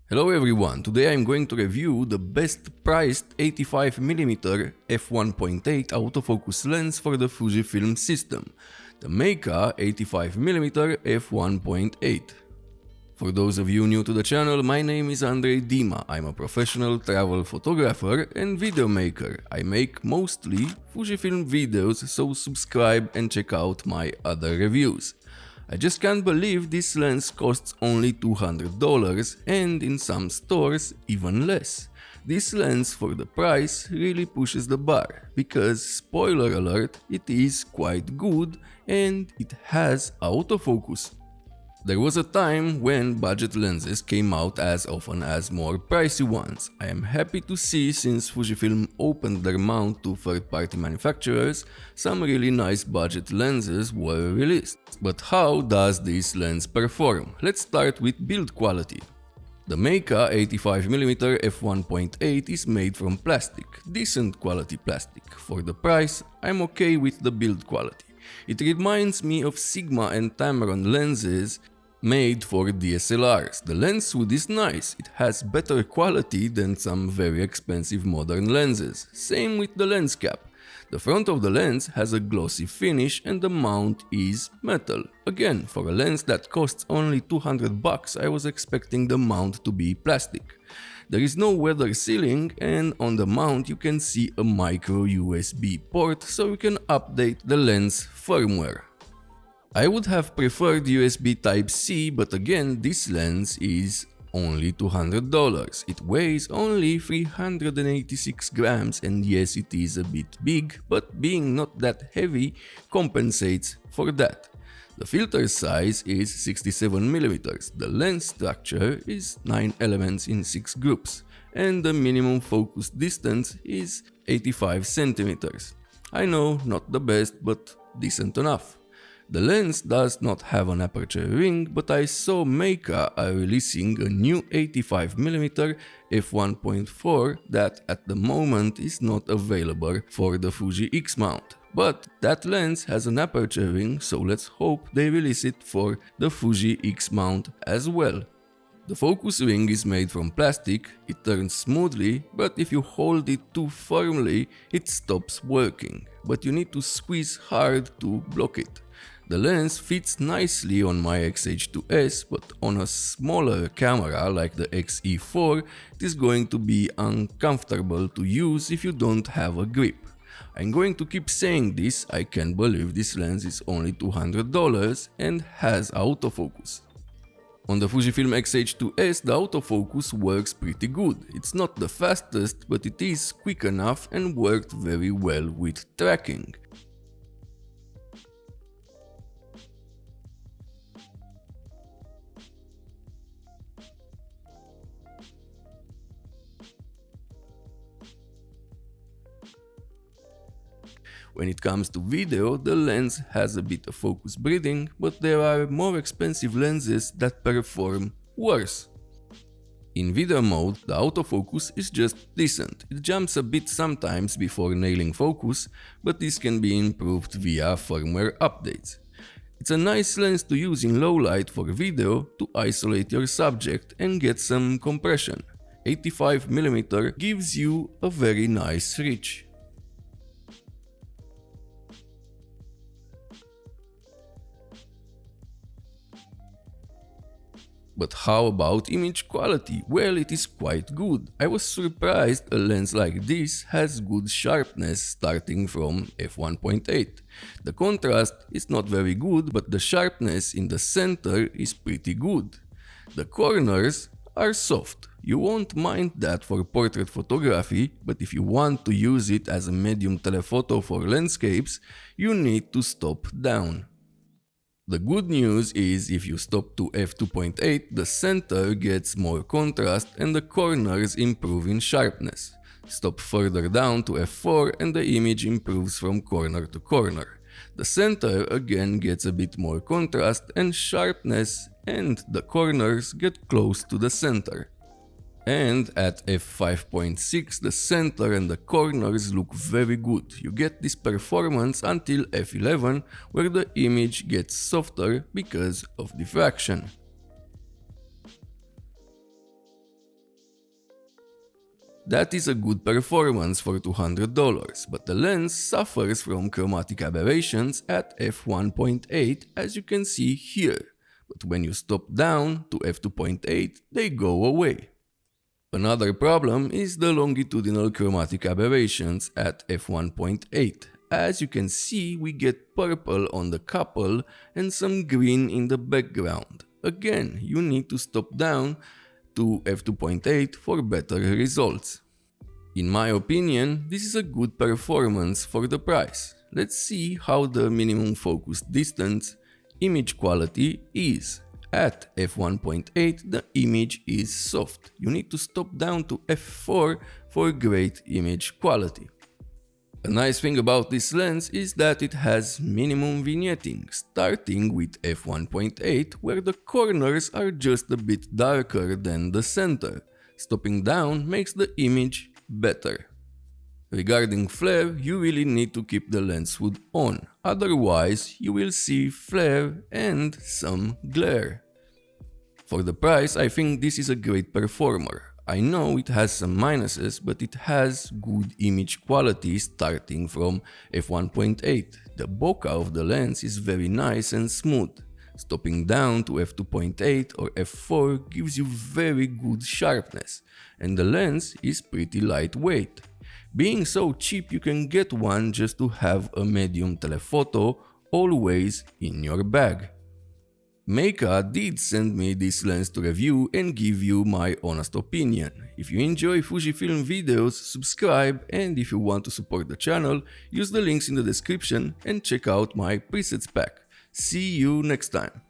Hello everyone, today I'm going to review the best priced 85mm f1.8 autofocus lens for the Fujifilm system, the Meike 85mm f1.8. For those of you new to the channel, my name is Andrei Dima. I'm a professional travel photographer and video maker. I make mostly Fujifilm videos, so subscribe and check out my other reviews. I just can't believe this lens costs only $200 and in some stores even less. This lens for the price really pushes the bar, because spoiler alert, it is quite good and it has autofocus. There was a time when budget lenses came out as often as more pricey ones. I am happy to see, since Fujifilm opened their mouth to third-party manufacturers, some really nice budget lenses were released. But how does this lens perform? Let's start with build quality. The Meike 85mm f1.8 is made from plastic, decent quality plastic. For the price, I'm okay with the build quality. It reminds me of Sigma and Tamron lenses made for DSLRs. The lens hood is nice, it has better quality than some very expensive modern lenses. Same with the lens cap. The front of the lens has a glossy finish and the mount is metal. Again, for a lens that costs only $200, I was expecting the mount to be plastic. There is no weather sealing, and on the mount you can see a micro USB port, so you can update the lens firmware. I would have preferred USB Type-C, but again, this lens is only $200. It weighs only 386 grams, and yes, it is a bit big, but being not that heavy compensates for that. The filter size is 67mm, the lens structure is 9 elements in 6 groups, and the minimum focus distance is 85 centimeters. I know, not the best, but decent enough. The lens does not have an aperture ring, but I saw Meike are releasing a new 85mm f1.4 that at the moment is not available for the Fuji X mount. But that lens has an aperture ring, so let's hope they release it for the Fuji X mount as well. The focus ring is made from plastic, it turns smoothly, but if you hold it too firmly, it stops working. But you need to squeeze hard to block it. The lens fits nicely on my X-H2S, but on a smaller camera like the XE4, it is going to be uncomfortable to use if you don't have a grip. I'm going to keep saying this, I can't believe this lens is only $200 and has autofocus. On the Fujifilm X-H2S, the autofocus works pretty good. It's not the fastest, but it is quick enough and worked very well with tracking. When it comes to video, the lens has a bit of focus breathing, but there are more expensive lenses that perform worse. In video mode, the autofocus is just decent. It jumps a bit sometimes before nailing focus, but this can be improved via firmware updates. It's a nice lens to use in low light for video to isolate your subject and get some compression. 85mm gives you a very nice reach. But how about image quality? Well, it is quite good. I was surprised a lens like this has good sharpness starting from f1.8. The contrast is not very good, but the sharpness in the center is pretty good. The corners are soft. You won't mind that for portrait photography, but if you want to use it as a medium telephoto for landscapes, you need to stop down. The good news is if you stop to f2.8, the center gets more contrast and the corners improve in sharpness. Stop further down to f4 and the image improves from corner to corner. The center again gets a bit more contrast and sharpness, and the corners get close to the center. And at f5.6 the center and the corners look very good. You get this performance until f11, where the image gets softer because of diffraction. That is a good performance for $200, but the lens suffers from chromatic aberrations at f1.8 as you can see here, but when you stop down to f2.8 they go away. Another problem is the longitudinal chromatic aberrations at f1.8. As you can see, we get purple on the couple and some green in the background. Again, you need to stop down to f2.8 for better results. In my opinion, this is a good performance for the price. Let's see how the minimum focus distance image quality is. At f1.8 the image is soft. You need to stop down to f4 for great image quality. A nice thing about this lens is that it has minimum vignetting, starting with f1.8 where the corners are just a bit darker than the center. Stopping down makes the image better. Regarding flare, you really need to keep the lens hood on, otherwise you will see flare and some glare. For the price, I think this is a great performer. I know it has some minuses, but it has good image quality starting from f1.8. The bokeh of the lens is very nice and smooth. Stopping down to f2.8 or f4 gives you very good sharpness, and the lens is pretty lightweight. Being so cheap, you can get one just to have a medium telephoto always in your bag. Meike did send me this lens to review and give you my honest opinion. If you enjoy Fujifilm videos, subscribe, and if you want to support the channel, use the links in the description and check out my presets pack. See you next time.